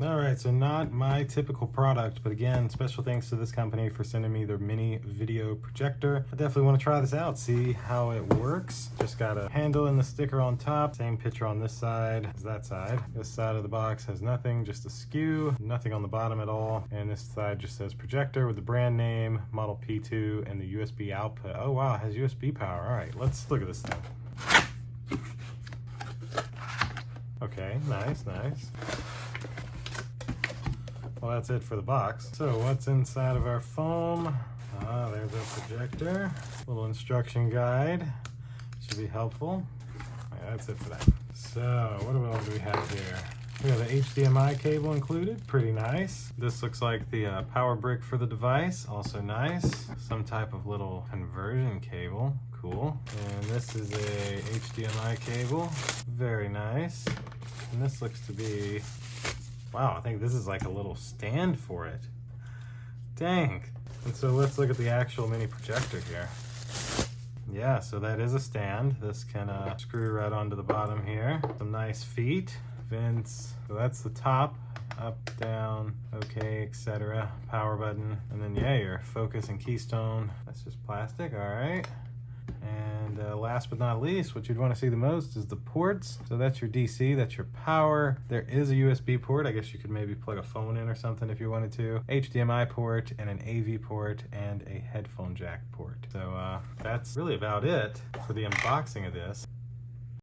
All right, so not my typical product, but again, special thanks to this company for sending me their mini video projector. I definitely want to try this out, see how it works. Just got a handle and the sticker on top. Same picture on this side as that side. This side of the box has nothing, just a skew, nothing on the bottom at all. And this side just says projector with the brand name, model P2, and the USB output. Oh wow, it has USB power. All right, let's look at this thing. Okay, nice, nice. Well, that's it for the box. So what's inside of our foam? Ah, there's our projector. Little instruction guide. Should be helpful. Yeah, that's it for that. So what else do we have here? We have the HDMI cable included, pretty nice. This looks like the power brick for the device, also nice. Some type of little conversion cable, cool. And this is a HDMI cable, very nice. And this looks to be, wow, I think this is like a little stand for it. Dang. And so let's look at the actual mini projector here. Yeah, so that is a stand. This can screw right onto the bottom here. Some nice feet, vents. So that's the top, up, down, okay, etc. Power button. And then yeah, your focus and keystone. That's just plastic, all right. And last but not least, what you'd want to see the most is the ports. So that's your DC, that's your power. There is a USB port. I guess you could maybe plug a phone in or something if you wanted to. HDMI port and an AV port and a headphone jack port. So that's really about it for the unboxing of this.